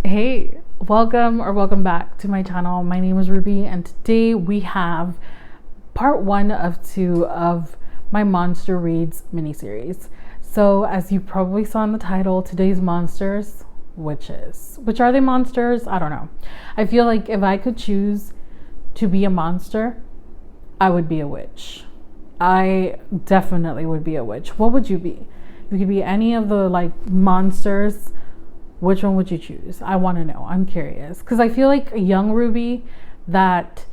Hey, welcome back to my channel. My name is Ruby, and today we have part 1 of 2 of my Monster Reads miniseries. So, as you probably saw in the title, today's monsters, witches. Which are they monsters? I don't know. I feel like if I could choose to be a monster, I would be a witch. I definitely would be a witch. What would you be? You could be any of the monsters. Which one would you choose? I want to know. I'm curious. Because I feel like a young Ruby that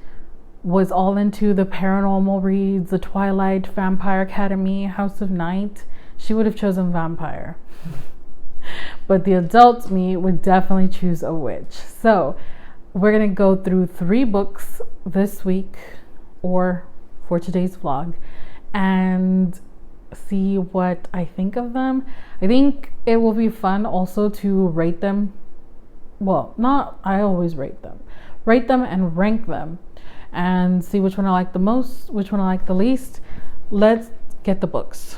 was all into the paranormal reads, the Twilight, Vampire Academy, House of Night, she would have chosen vampire. But the adult me would definitely choose a witch. So we're going to go through 3 books this week or for today's vlog and see what I think of them. I think it will be fun also to rate them. Well, not I always rate them and rank them and see which one I like the most, which one I like the least. Let's get the books.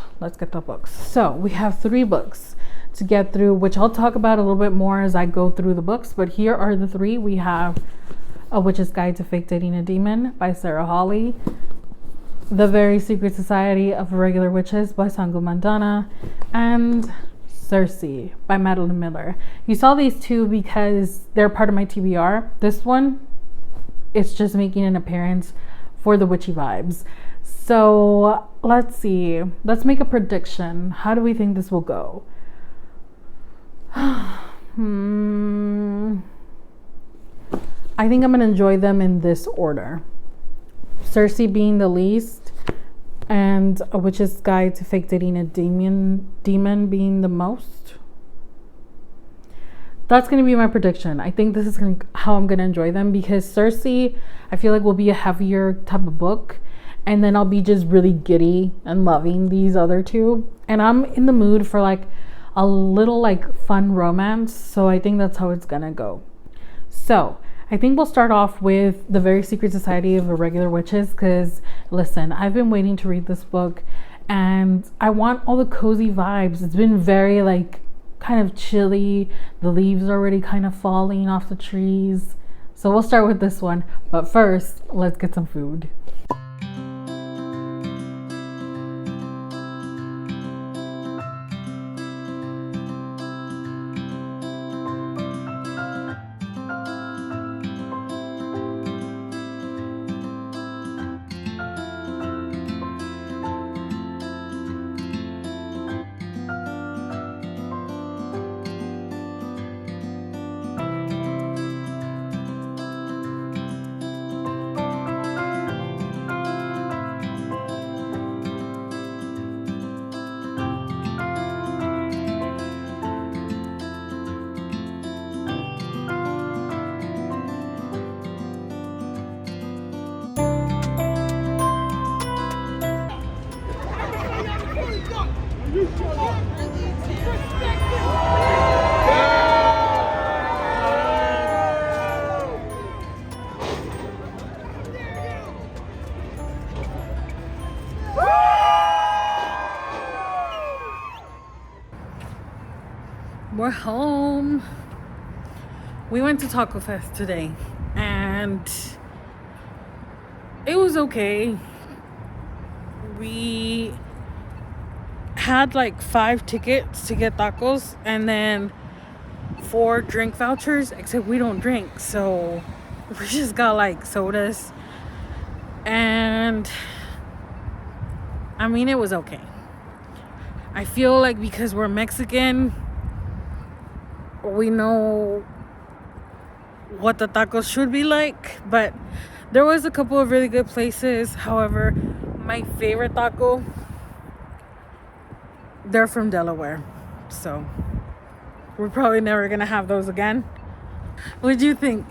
So we have 3 books to get through, which I'll talk about a little bit more as I go through the books, but here are the 3. We have A Witch's Guide to Fake Dating a Demon by Sarah Hawley, The Very Secret Society of Irregular Witches by Sangu Mandana, and Circe by Madeline Miller. You saw these 2 because they're part of my TBR. This one, it's just making an appearance for the witchy vibes. So let's see. Let's make a prediction. How do we think this will go? I think I'm going to enjoy them in this order. Circe being the least, and A Witch's Guide to Fake Dating a Demon being the most. That's going to be my prediction. I think this is how I'm going to enjoy them, because Circe, I feel like, will be a heavier type of book, and then I'll be just really giddy and loving these other 2. And I'm in the mood for a little fun romance, so I think that's how it's going to go. So I think we'll start off with The Very Secret Society of Irregular Witches, because listen, I've been waiting to read this book and I want all the cozy vibes. It's been very kind of chilly. The leaves are already kind of falling off the trees. So we'll start with this one. But first, let's get some food. We're home. We went to Taco Fest today and it was okay. We had 5 tickets to get tacos and then 4 drink vouchers, except we don't drink, so we just got sodas. And I mean, it was okay. I feel like because we're Mexican, we know what the tacos should be like, but there was a couple of really good places. However, my favorite taco, they're from Delaware, so we're probably never gonna have those again. What do you think?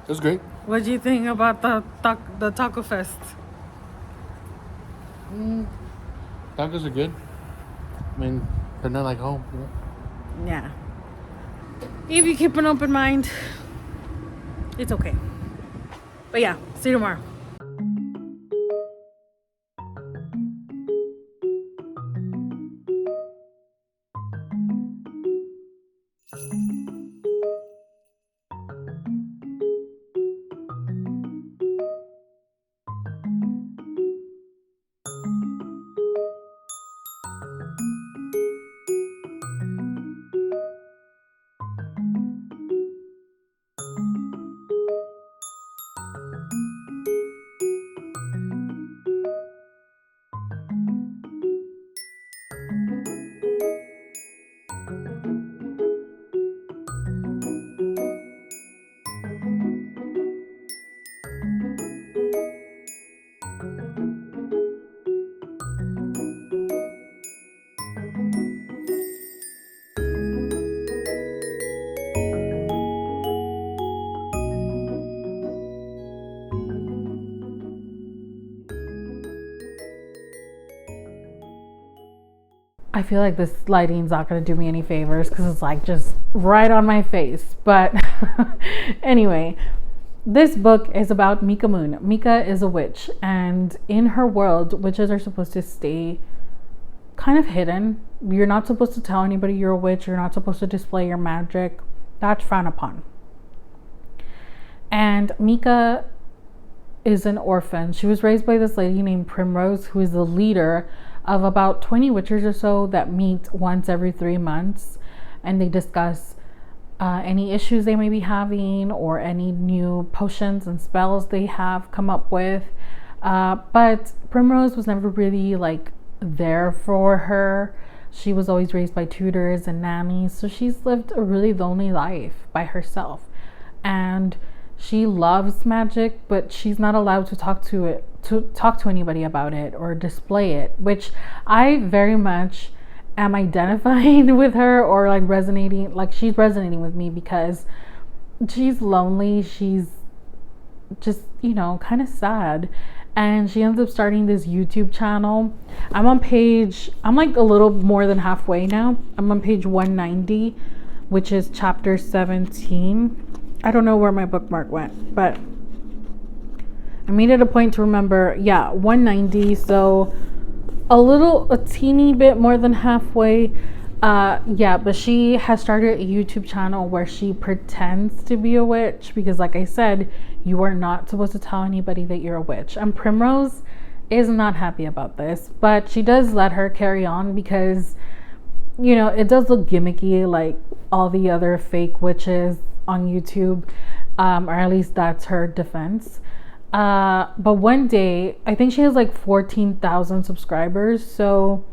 It was great. What do you think about the Taco Fest? Tacos are good. I mean, they're not like home. Yeah. If you keep an open mind, it's okay. But yeah, see you tomorrow. I feel like this lighting's not going to do me any favors because it's like just right on my face. But anyway, this book is about Mika Moon. Mika is a witch, and in her world, witches are supposed to stay kind of hidden. You're not supposed to tell anybody you're a witch. You're not supposed to display your magic. That's frowned upon. And Mika is an orphan. She was raised by this lady named Primrose, who is the leader of about 20 witches or so that meet once every 3 months, and they discuss any issues they may be having or any new potions and spells they have come up with. But Primrose was never really like there for her. She was always raised by tutors and nannies, so she's lived a really lonely life by herself. And she loves magic, but she's not allowed to talk to anybody about it or display it, which I very much am identifying with her, or like resonating, like she's resonating with me because she's lonely. She's just, kind of sad. And she ends up starting this YouTube channel. I'm like a little more than halfway now. I'm on page 190, which is chapter 17. I don't know where my bookmark went, but I made it a point to remember, 190. So a teeny bit more than halfway. But she has started a YouTube channel where she pretends to be a witch because, like I said, you are not supposed to tell anybody that you're a witch. And Primrose is not happy about this, but she does let her carry on because, it does look gimmicky like all the other fake witches on YouTube, or at least that's her defense. But one day, I think she has like 14,000 subscribers, so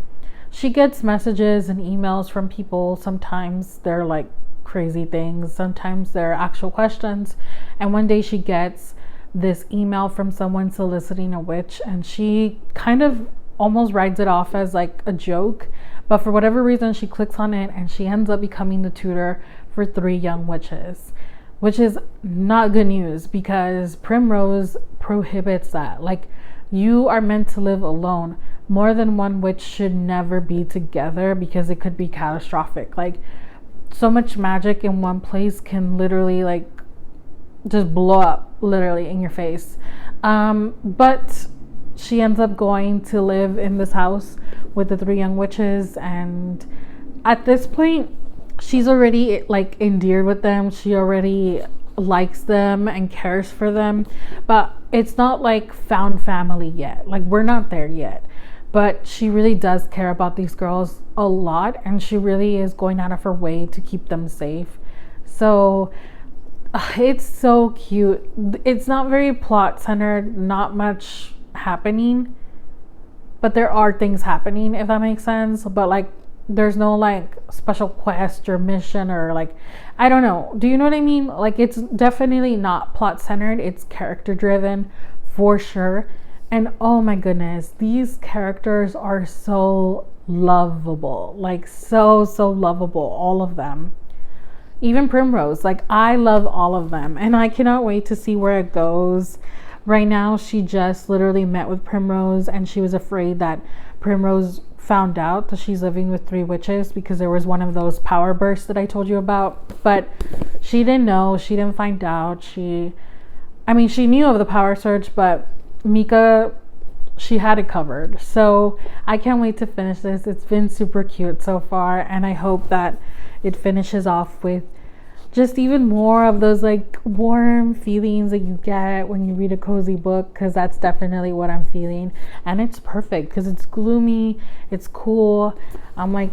she gets messages and emails from people. Sometimes they're like crazy things, sometimes they're actual questions. And one day she gets this email from someone soliciting a witch, and she kind of almost writes it off as like a joke, but for whatever reason she clicks on it and she ends up becoming the tutor for 3 young witches, which is not good news because Primrose prohibits that. Like, you are meant to live alone. More than one witch should never be together because it could be catastrophic. Like, so much magic in one place can literally like just blow up literally in your face. But she ends up going to live in this house with the 3 young witches, and at this point she's already like endeared with them. She already likes them and cares for them, but it's not like found family yet. Like, we're not there yet, but she really does care about these girls a lot, and she really is going out of her way to keep them safe. So it's so cute. It's not very plot centered, not much happening, but there are things happening, if that makes sense. But like, there's no like special quest or mission or like, I don't know. Do you know what I mean? Like, it's definitely not plot centered. It's character driven for sure. And oh my goodness, these characters are so lovable. Like, so lovable, all of them. Even Primrose, like, I love all of them, and I cannot wait to see where it goes. Right now, she just literally met with Primrose, and she was afraid that Primrose found out that she's living with 3 witches because there was one of those power bursts that I told you about. But she didn't know, she didn't find out. She knew of the power surge, but Mika, she had it covered. So I can't wait to finish this. It's been super cute so far, and I hope that it finishes off with just even more of those like warm feelings that you get when you read a cozy book, because that's definitely what I'm feeling. And it's perfect because it's gloomy, it's cool. I'm like,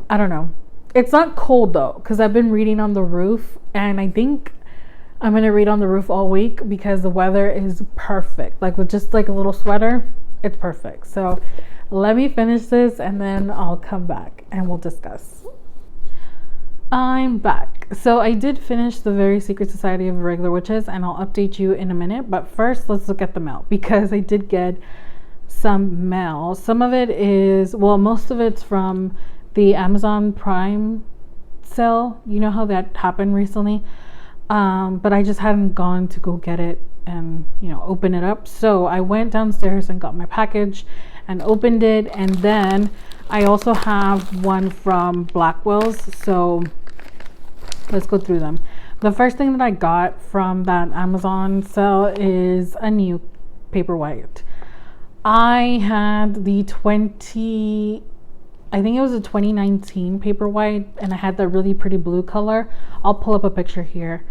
I don't know, it's not cold though, because I've been reading on the roof, and I think I'm gonna read on the roof all week because the weather is perfect. Like, with just like a little sweater, it's perfect. So let me finish this and then I'll come back and we'll discuss. I'm back. So I did finish The Very Secret Society of Regular Witches, and I'll update you in a minute. But first, let's look at the mail, because I did get some mail. Some of it is, well, most of it's from the Amazon Prime sale. You know how that happened recently? But I just hadn't gone to go get it and, open it up. So I went downstairs and got my package, and opened it. And then I also have one from Blackwell's, so let's go through them. The first thing that I got from that Amazon sale is a new paperwhite. I had the I think it was a 2019 paperwhite, and I had that really pretty blue color. I'll pull up a picture here.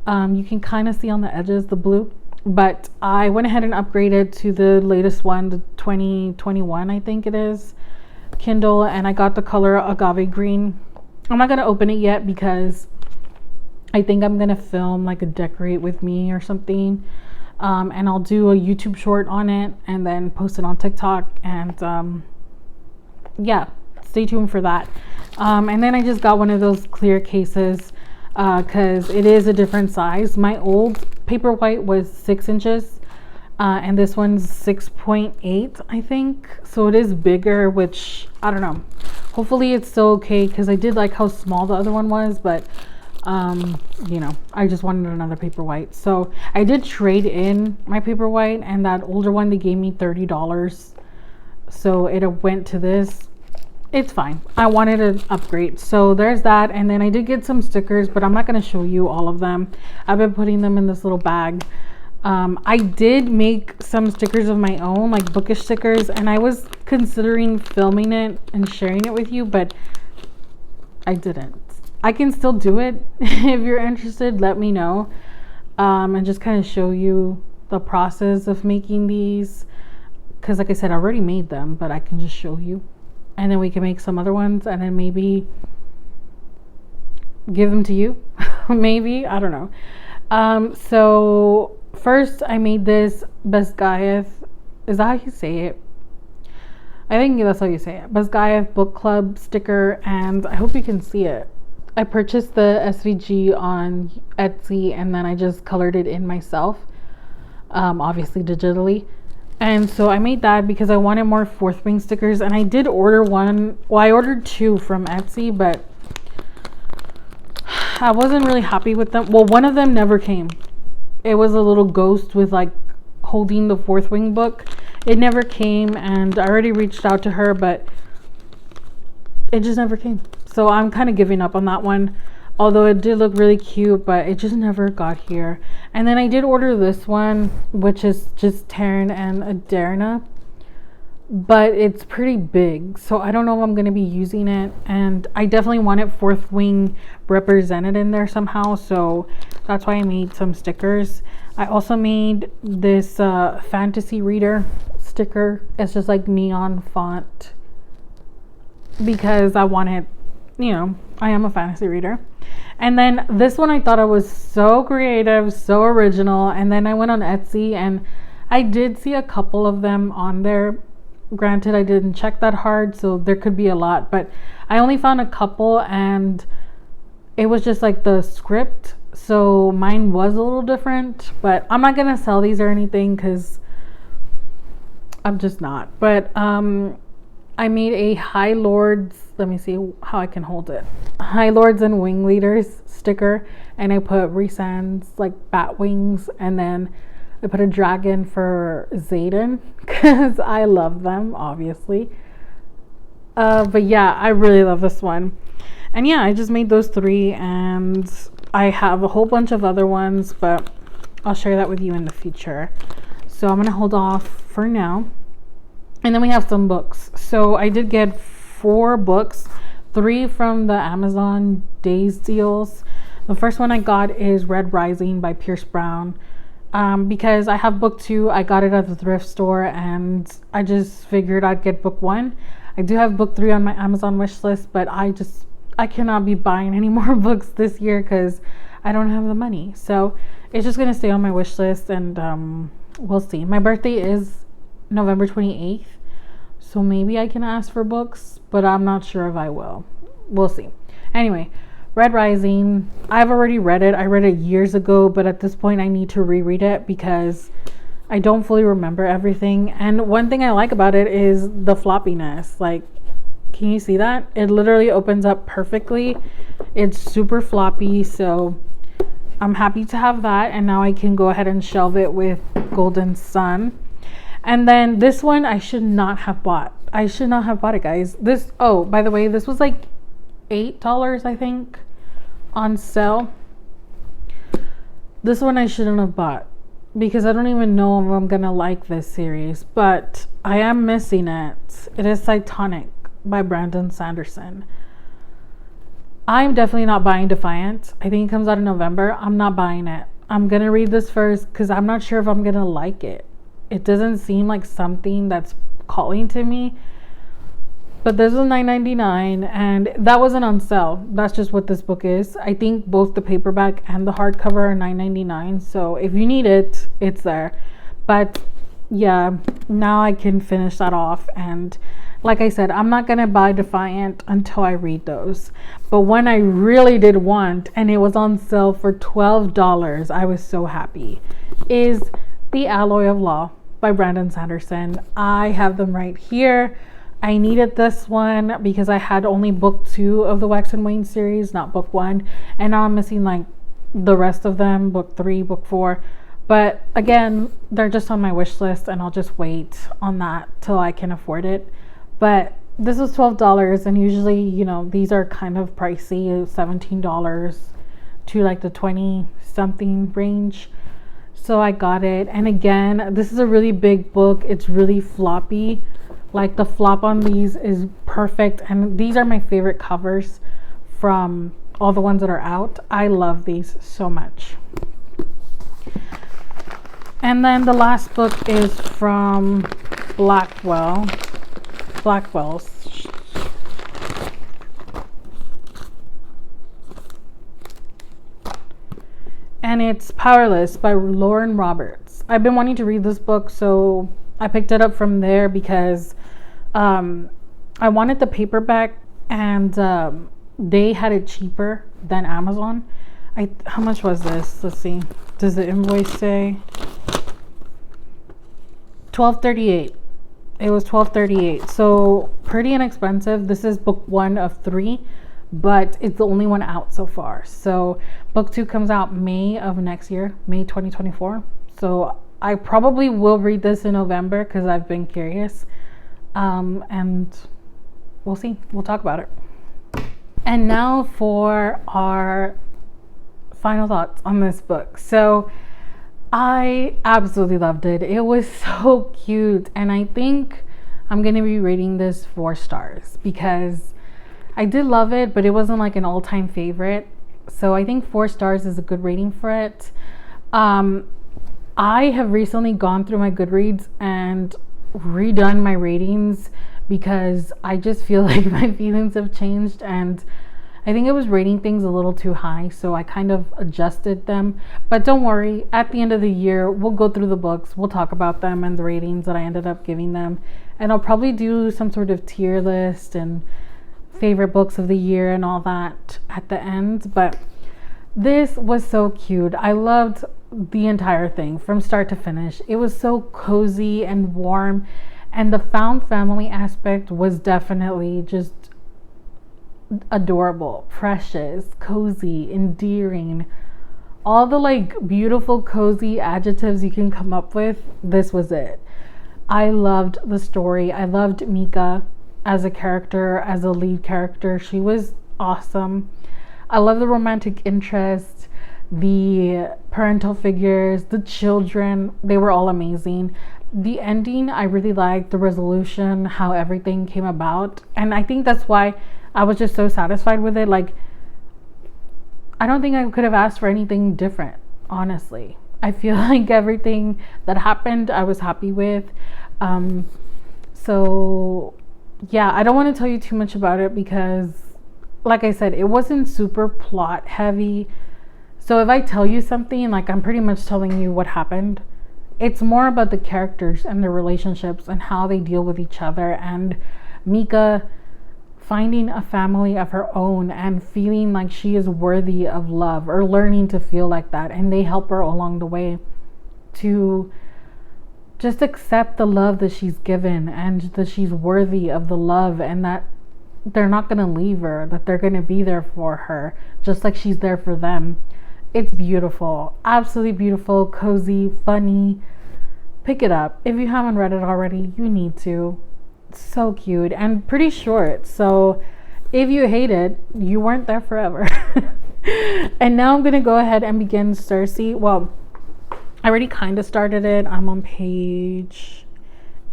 You can kind of see on the edges the blue, but I went ahead and upgraded to the latest one, the 2021 I think it is, Kindle, and I got the color agave green. I'm not gonna open it yet because I think I'm gonna film like a decorate with me or something, and I'll do a YouTube short on it and then post it on TikTok, and yeah, stay tuned for that. And then I just got one of those clear cases because it is a different size. My old paperwhite was 6 inches, and this one's 6.8 I think, so it is bigger, which I don't know, hopefully it's still okay because I did like how small the other one was, but you know, I just wanted another paperwhite, so I did trade in my paperwhite, and that older one they gave me $30, so it went to this. It's fine, I wanted to upgrade, so there's that. And then I did get some stickers, but I'm not going to show you all of them. I've been putting them in this little bag. I did make some stickers of my own, like bookish stickers, and I was considering filming it and sharing it with you, but I didn't. I can still do it. If you're interested, let me know, and just kind of show you the process of making these, because like I said, I already made them, but I can just show you, and then we can make some other ones and then maybe give them to you. Maybe, I don't know. So first I made this Bezgayev, is that how you say it? I think that's how you say it, Bezgayev book club sticker, and I hope you can see it. I purchased the SVG on Etsy, and then I just colored it in myself, obviously digitally. And so I made that because I wanted more Fourth Wing stickers, and I did order one. Well, I ordered 2 from Etsy, but I wasn't really happy with them. Well, one of them never came. It was a little ghost with like holding the Fourth Wing book. It never came, and I already reached out to her, but it just never came. So I'm kind of giving up on that one, although it did look really cute, but it just never got here. And then I did order this one, which is just Taryn and Adarna, but it's pretty big, so I don't know if I'm going to be using it, and I definitely want it Fourth Wing represented in there somehow, so that's why I made some stickers. I also made this fantasy reader sticker. It's just like neon font because I wanted, you know, I am a fantasy reader. And then this one I thought I was so creative, so original, and then I went on Etsy and I did see a couple of them on there. Granted, I didn't check that hard, so there could be a lot, but I only found a couple, and it was just like the script, so mine was a little different. But I'm not gonna sell these or anything because I'm just not. But I made a High Lords, let me see how I can hold it, High Lords and Wing Leaders sticker, and I put Rhysand's like bat wings, and then I put a dragon for Xaden because I love them, obviously. But yeah, I really love this one. And yeah, I just made those 3, and I have a whole bunch of other ones, but I'll share that with you in the future. So I'm going to hold off for now. And then we have some books. So I did get 4 books, 3 from the Amazon Days deals. The first one I got is Red Rising by Pierce Brown. Because I have book 2, I got it at the thrift store, and I just figured I'd get book 1. I do have book 3 on my Amazon wish list, but I cannot be buying any more books this year because I don't have the money. So it's just gonna stay on my wish list, and we'll see. My birthday is November 28th, so maybe I can ask for books, but I'm not sure if I will. We'll see. Anyway, Red Rising, I've already read it. I read it years ago, but at this point I need to reread it because I don't fully remember everything. And one thing I like about it is the floppiness. Like, can you see that? It literally opens up perfectly. It's super floppy, so I'm happy to have that. And now I can go ahead and shelve it with Golden Sun. And then this one I should not have bought. I should not have bought it, guys. This, oh, by the way, this was like $8, I think, on sale. This one I shouldn't have bought because I don't even know if I'm gonna like this series, but I am missing it. It is Cytonic by Brandon Sanderson. I'm definitely not buying Defiant. I think it comes out in November. I'm not buying it. I'm gonna read this first because I'm not sure if I'm gonna like it. It doesn't seem like something that's calling to me. But this was $9.99 and that wasn't on sale. That's just what this book is. I think both the paperback and the hardcover are $9.99. So if you need it, it's there. But yeah, now I can finish that off. And like I said, I'm not going to buy Defiant until I read those. But when I really did want, and it was on sale for $12, I was so happy, is The Alloy of Law by Brandon Sanderson. I have them right here. I needed this one because I had only book 2 of the Wax and Wayne series, not book 1. And now I'm missing like the rest of them, book 3, book 4. But again, they're just on my wish list and I'll just wait on that till I can afford it. But this was $12 and usually, you know, these are kind of pricey, $17 to like the 20 something range. So I got it. And again, this is a really big book. It's really floppy. Like the flop on these is perfect. And these are my favorite covers from all the ones that are out. I love these so much. And then the last book is from Blackwell's. And it's Powerless by Lauren Roberts. I've been wanting to read this book, so I picked it up from there because I wanted the paperback and they had it cheaper than Amazon. How much was this? Let's see. Does the invoice say? $12.38. It was $12.38. So pretty inexpensive. This is book 1 of 3, but it's the only one out so far. So book 2 comes out May of next year, May 2024. So I probably will read this in November because I've been curious. And we'll see. We'll talk about it. And now for our final thoughts on this book. So I absolutely loved it. It was so cute. And I think I'm going to be rating this 4 stars because I did love it, but it wasn't like an all-time favorite. So I think 4 stars is a good rating for it. I have recently gone through my Goodreads and redone my ratings because I just feel like my feelings have changed and I think I was rating things a little too high, so I kind of adjusted them. But don't worry, at the end of the year, we'll go through the books, we'll talk about them and the ratings that I ended up giving them. And I'll probably do some sort of tier list and favorite books of the year and all that at the end. But this was so cute. I loved the entire thing from start to finish. It was so cozy and warm. And the found family aspect was definitely just adorable, precious, cozy, endearing. All the like beautiful, cozy adjectives you can come up with, this was it. I loved the story. I loved Mika as a character, as a lead character. She was awesome. I love the romantic interest, the parental figures, the children. They were all amazing. The ending, I really liked the resolution, how everything came about. And I think that's why I was just so satisfied with it. Like, I don't think I could have asked for anything different, honestly. I feel like everything that happened, I was happy with. So, yeah, I don't want to tell you too much about it because, like I said, it wasn't super plot heavy. So if I tell you something, like I'm pretty much telling you what happened. It's more about the characters and their relationships and how they deal with each other. And Mika finding a family of her own and feeling like she is worthy of love or learning to feel like that. And they help her along the way to just accept the love that she's given and that she's worthy of the love and that they're not going to leave her, that they're going to be there for her just like she's there for them. It's beautiful, absolutely beautiful, cozy, funny. pick it up. If you haven't read it already, you need to. It's so cute and pretty short. So if you hate it, you weren't there forever. And now I'm going to go ahead and begin Cersei. Well, I already kind of started it. I'm on page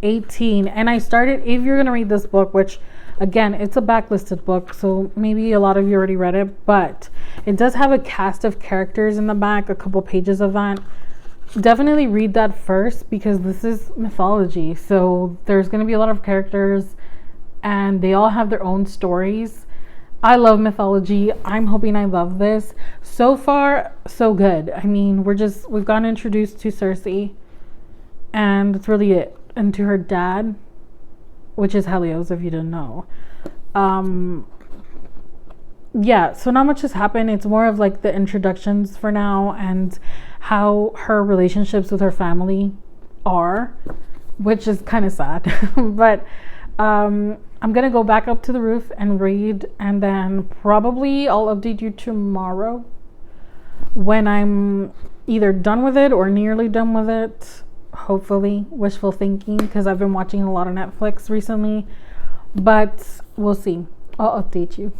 18. And I started, if you're going to read this book, which again, it's a backlisted book, so maybe a lot of you already read it, but it does have a cast of characters in the back, a couple pages of that. Definitely read that first because this is mythology. So there's going to be a lot of characters and they all have their own stories. I love mythology. I'm hoping I love this. So far, so good. I mean, we've gotten introduced to Cersei and that's really it. And to her dad, which is Helios, if you didn't know. Yeah, so not much has happened. It's more of like the introductions for now and how her relationships with her family are, which is kind of sad. But I'm gonna go back up to the roof and read, and then probably I'll update you tomorrow when I'm either done with it or nearly done with it. Hopefully, wishful thinking, because I've been watching a lot of Netflix recently, but we'll see. I'll update you.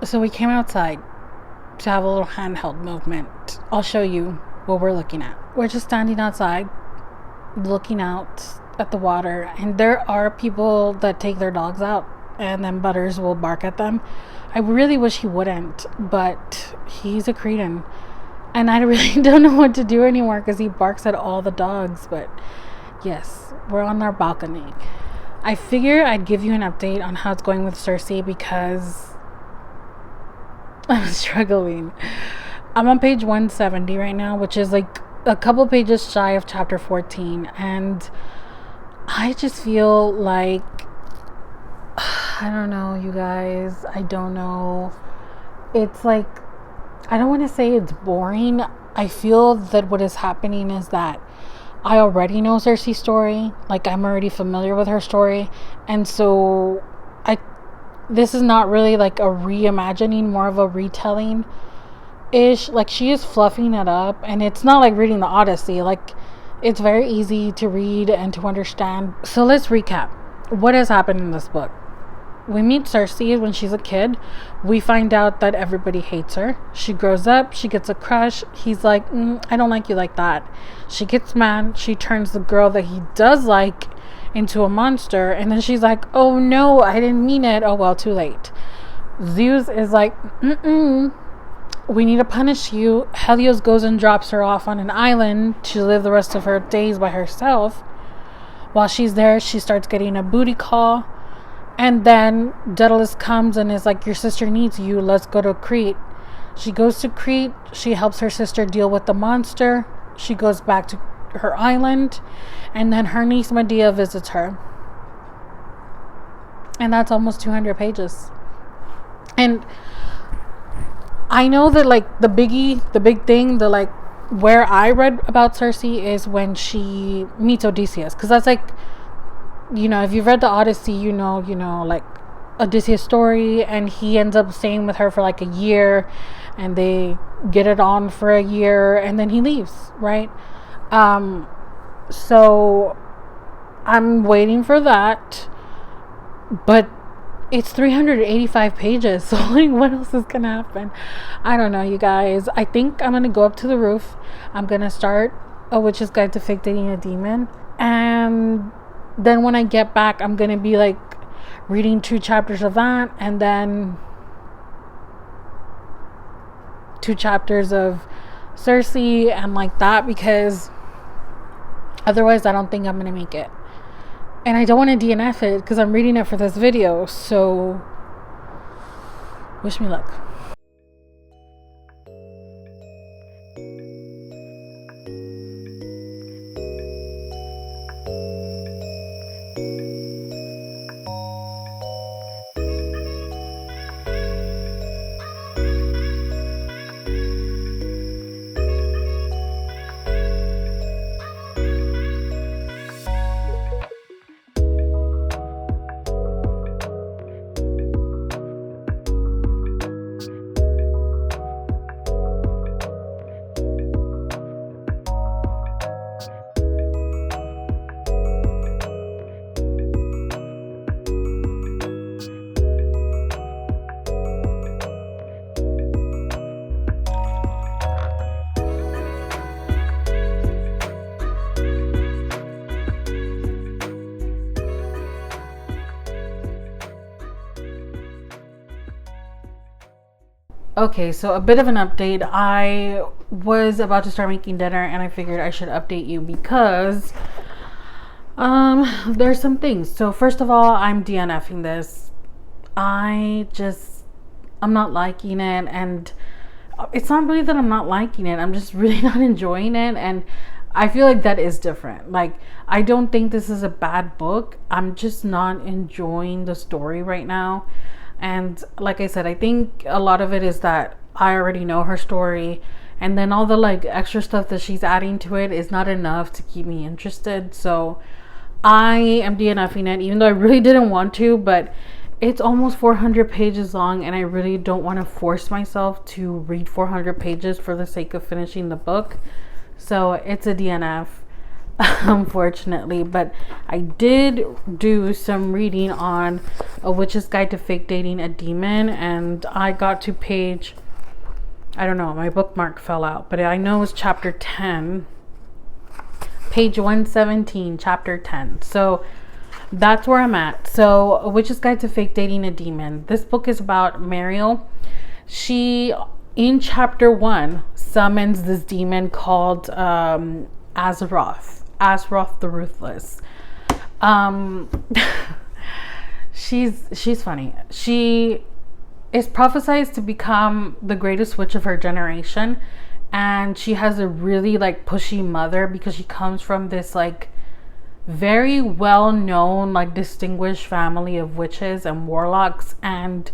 So we came outside to have a little handheld movement. I'll show you what we're looking at. We're just standing outside looking out at the water, and there are people that take their dogs out and then Butters will bark at them. I really wish he wouldn't, but he's a cretin and I really don't know what to do anymore because he barks at all the dogs. But yes, we're on our balcony. I figure I'd give you an update on how it's going with Cersei because I'm struggling. I'm on page 170 right now, which is like a couple pages shy of chapter 14, and I just feel like I don't know, you guys. I don't know. It's like, I don't want to say it's boring. I feel that what is happening is that I already know Cersei's story. Like, I'm already familiar with her story, and so this is not really like a reimagining, more of a retelling ish. Like, she is fluffing it up, and it's not like reading the Odyssey. Like, it's very easy to read and to understand. So let's recap what has happened in this book. We meet Cersei when she's a kid. We find out that everybody hates her. She grows up, she gets a crush. He's like, I don't like you like that. She gets mad. She turns the girl that he does like into a monster, and then she's like, oh no, I didn't mean it. Oh well, too late. Zeus is like, we need to punish you. Helios goes and drops her off on an island to live the rest of her days by herself. While she's there, she starts getting a booty call, and then Daedalus comes and is like, your sister needs you, let's go to Crete. She goes to Crete. She helps her sister deal with the monster. She goes back to her island, and then her niece Medea visits her, and that's almost 200 pages. And I know that like the big thing, the like where I read about Cersei is when she meets Odysseus, because that's like, you know, if you've read the Odyssey, you know like Odysseus' story, and he ends up staying with her for like a year, and they get it on for a year, and then he leaves, right? So I'm waiting for that, but it's 385 pages. So like, what else is gonna happen? I don't know, you guys. I think I'm gonna go up to the roof. I'm gonna start A Witch's Guide to Fake Dating a Demon, and then when I get back, I'm gonna be like reading 2 chapters of that, and then 2 chapters of Cersei and like that, because otherwise I don't think I'm gonna make it. And I don't want to DNF it because I'm reading it for this video. So wish me luck. Okay, so a bit of an update. I was about to start making dinner and I figured I should update you because there's some things. So first of all, I'm DNFing this. I'm not liking it, and it's not really that I'm not liking it. I'm just really not enjoying it, and I feel like that is different. Like, I don't think this is a bad book. I'm just not enjoying the story right now. And like I said, I think a lot of it is that I already know her story, and then all the like extra stuff that she's adding to it is not enough to keep me interested. So I am DNFing it, even though I really didn't want to, but it's almost 400 pages long, and I really don't want to force myself to read 400 pages for the sake of finishing the book. So it's a DNF. Unfortunately, but I did do some reading on A Witch's Guide to Fake Dating a Demon, and I got to page, I don't know, my bookmark fell out, but I know it was chapter 10, page 117, chapter 10. So that's where I'm at. So A Witch's Guide to Fake Dating a Demon. This book is about Mariel. She, in chapter 1, summons this demon called Azeroth the Ruthless. She's funny. She is prophesied to become the greatest witch of her generation, and she has a really like pushy mother because she comes from this like very well known, like distinguished family of witches and warlocks, and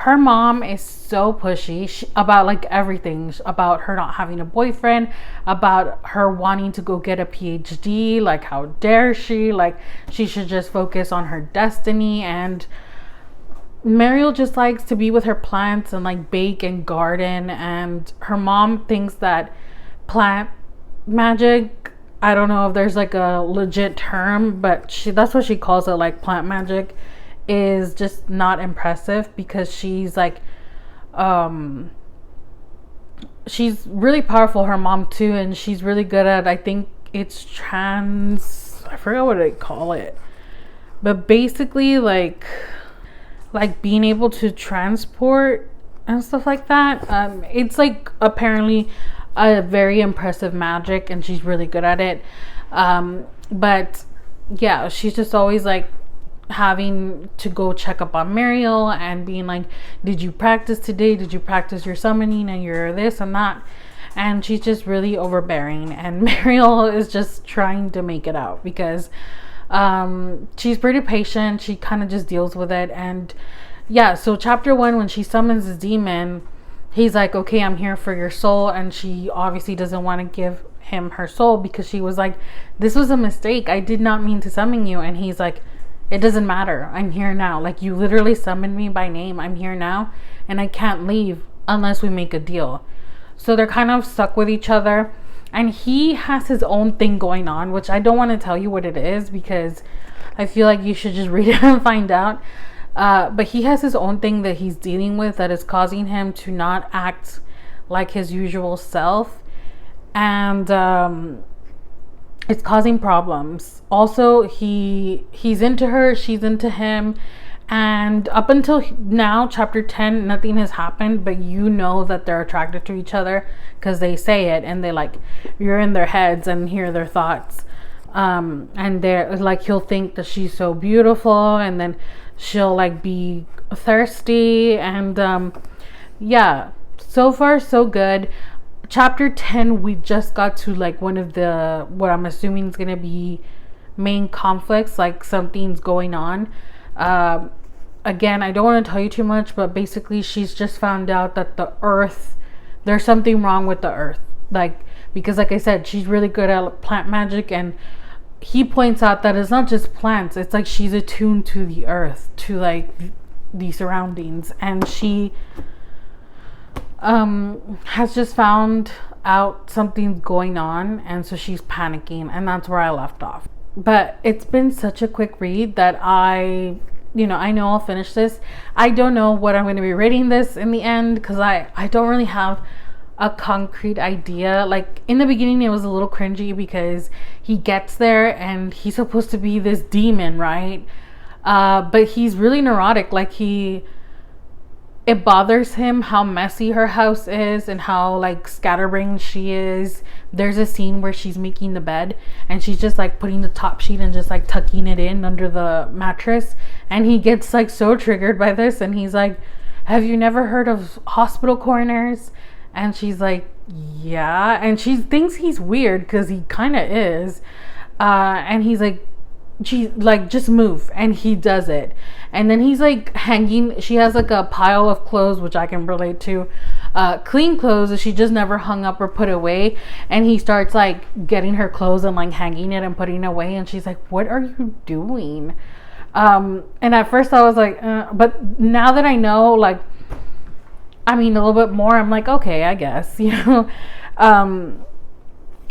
her mom is so pushy about like everything, about her not having a boyfriend, about her wanting to go get a PhD. Like, how dare she? Like, she should just focus on her destiny. And Mariel just likes to be with her plants and like bake and garden. And her mom thinks that plant magic, I don't know if there's like a legit term, but that's what she calls it, like plant magic, is just not impressive because she's like she's really powerful, her mom too, and she's really good at, I think it's I forgot what they call it, but basically like being able to transport and stuff like that. It's like apparently a very impressive magic, and she's really good at it. But yeah, she's just always like having to go check up on Mariel and being like, did you practice today? Did you practice your summoning and your this and that? And she's just really overbearing, and Mariel is just trying to make it out because she's pretty patient. She kind of just deals with it. And yeah, so chapter 1, when she summons the demon, he's like, okay, I'm here for your soul. And she obviously doesn't want to give him her soul because she was like, this was a mistake, I did not mean to summon you. And he's like, it doesn't matter, I'm here now. Like, you literally summoned me by name. I'm here now, and I can't leave unless we make a deal. So they're kind of stuck with each other, and he has his own thing going on, which I don't want to tell you what it is because I feel like you should just read it and find out. But he has his own thing that he's dealing with that is causing him to not act like his usual self. And it's causing problems. Also, he's into her, she's into him. And up until now, chapter 10, nothing has happened, but you know that they're attracted to each other because they say it, and they like, you're in their heads and hear their thoughts. And they're like, he'll think that she's so beautiful, and then she'll like be thirsty. And yeah, so far so good. Chapter 10, we just got to like one of the, what I'm assuming is going to be main conflicts, like something's going on. Again, I don't want to tell you too much, but basically she's just found out that the earth, there's something wrong with the earth. Like, because like I said, she's really good at plant magic, and he points out that it's not just plants, it's like she's attuned to the earth, to like the surroundings, and she has just found out something's going on, and so she's panicking, and that's where I left off. But it's been such a quick read that I know I'll finish this. I don't know what I'm going to be rating this in the end, because I don't really have a concrete idea. Like in the beginning it was a little cringy because he gets there and he's supposed to be this demon, right? But he's really neurotic. Like it bothers him how messy her house is and how like scatterbrained she is. There's a scene where she's making the bed and she's just like putting the top sheet and just like tucking it in under the mattress, and he gets like so triggered by this, and he's like, have you never heard of hospital coroners? And she's like, yeah. And she thinks he's weird because he kind of is. And he's like, geez, like just move. And he does it. And then he's like hanging. She has like a pile of clothes, which I can relate to. Clean clothes that she just never hung up or put away. And he starts like getting her clothes and like hanging it and putting it away. And she's like, what are you doing? And at first I was like, but now that I know, like, I mean, a little bit more, I'm like, okay, I guess, you know. And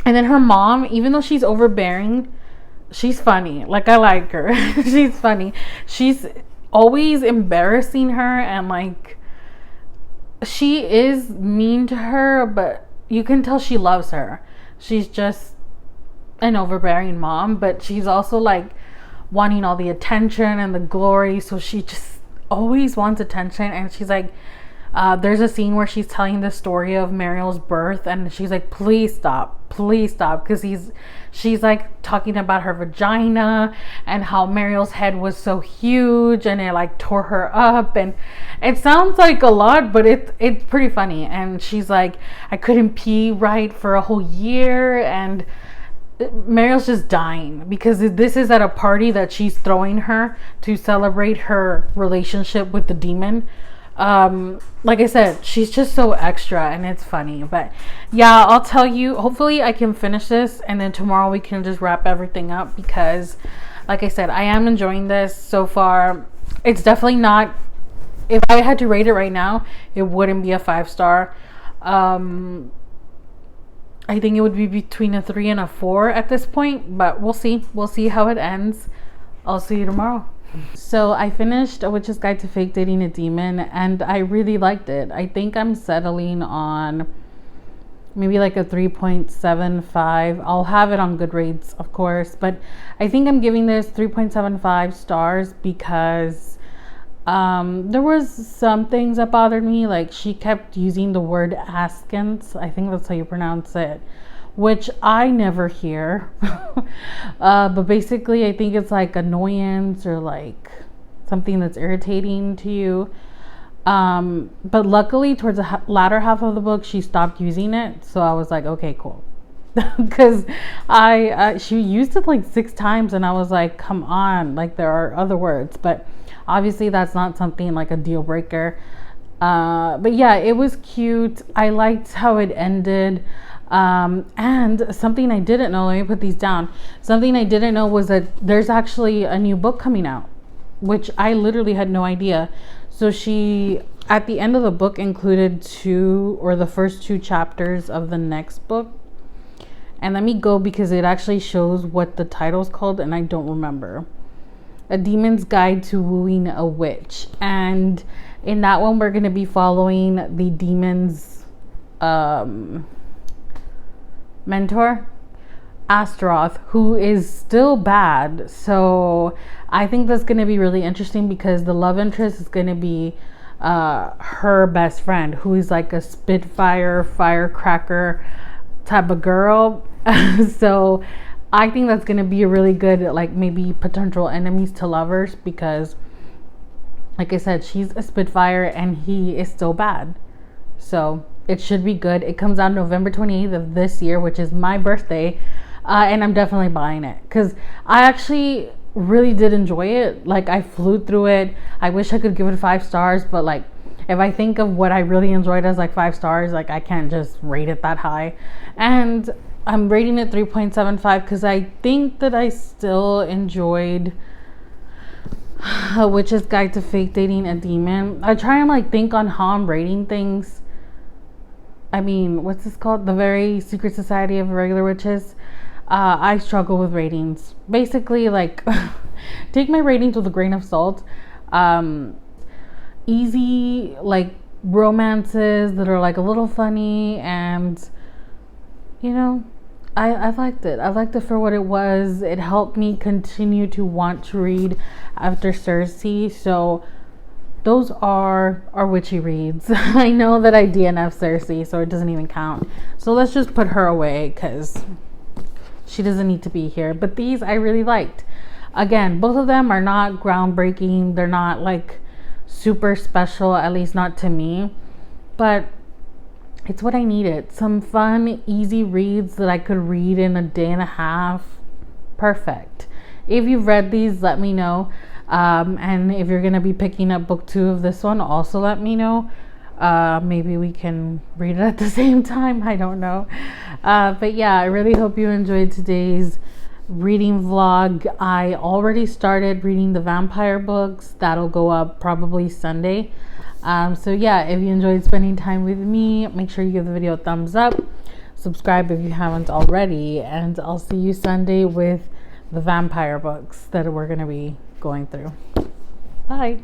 then her mom, even though she's overbearing, she's funny. Like, I like her. She's funny. She's always embarrassing her, and like, she is mean to her, but you can tell she loves her. She's just an overbearing mom, but she's also like wanting all the attention and the glory, so she just always wants attention. And she's like, there's a scene where she's telling the story of Mariel's birth, and she's like, please stop, because she's like talking about her vagina and how Mariel's head was so huge and it like tore her up, and it sounds like a lot, but it's pretty funny. And she's like, I couldn't pee right for a whole year, and Mariel's just dying because this is at a party that she's throwing her to celebrate her relationship with the demon. Like I said, she's just so extra, and it's funny. But yeah, I'll tell you, hopefully I can finish this, and then tomorrow we can just wrap everything up, because like I said, I am enjoying this so far. It's definitely not, if I had to rate it right now, it wouldn't be a 5-star. I think it would be between a 3 and a 4 at this point, but we'll see how it ends. I'll see you tomorrow. So I finished A Witch's Guide to Fake Dating a Demon, and I really liked it. I think I'm settling on maybe like a 3.75. I'll have it on Goodreads, of course, but I think I'm giving this 3.75 stars because there was some things that bothered me. Like, she kept using the word askance, I think that's how you pronounce it, which I never hear. But basically I think it's like annoyance or like something that's irritating to you. But luckily towards the latter half of the book she stopped using it, so I was like, okay, cool. Because she used it like 6 times, and I was like, come on, like there are other words. But obviously that's not something like a deal breaker. But yeah, it was cute. I liked how it ended. And something I didn't know, let me put these down. Something I didn't know was that there's actually a new book coming out, which I literally had no idea. So she, at the end of the book, included the first 2 chapters of the next book. And let me go, because it actually shows what the title's called and I don't remember. A Demon's Guide to Wooing a Witch. And in that one, we're going to be following the demon's mentor, Astaroth, who is still bad. So I think that's going to be really interesting because the love interest is going to be her best friend, who is like a spitfire, firecracker type of girl. So I think that's going to be a really good, like, maybe potential enemies to lovers, because like I said, she's a spitfire and he is still bad. So it should be good. It comes out November 28th of this year, which is my birthday. And I'm definitely buying it because I actually really did enjoy it. Like, I flew through it. I wish I could give it 5 stars, but like, if I think of what I really enjoyed as like 5 stars, like, I can't just rate it that high. And I'm rating it 3.75 because I think that I still enjoyed A Witch's Guide to Fake Dating a Demon. I try and like think on how I'm rating things. I mean, what's this called? The Very Secret Society of Regular Witches. I struggle with ratings. Basically, like, take my ratings with a grain of salt. Easy, like, romances that are like a little funny, and you know, I liked it. I liked it for what it was. It helped me continue to want to read after Cersei. So those are our witchy reads. I know that I DNF Cersei, so it doesn't even count. So let's just put her away because she doesn't need to be here. But these I really liked. Again, both of them are not groundbreaking. They're not like super special, at least not to me. But it's what I needed. Some fun, easy reads that I could read in a day and a half. Perfect. If you've read these, let me know. And if you're going to be picking up book 2 of this one, also let me know. Maybe we can read it at the same time. I don't know. But yeah, I really hope you enjoyed today's reading vlog. I already started reading the vampire books. That'll go up probably Sunday. So yeah, if you enjoyed spending time with me, make sure you give the video a thumbs up. Subscribe if you haven't already. And I'll see you Sunday with the vampire books that we're going to be going through. Bye.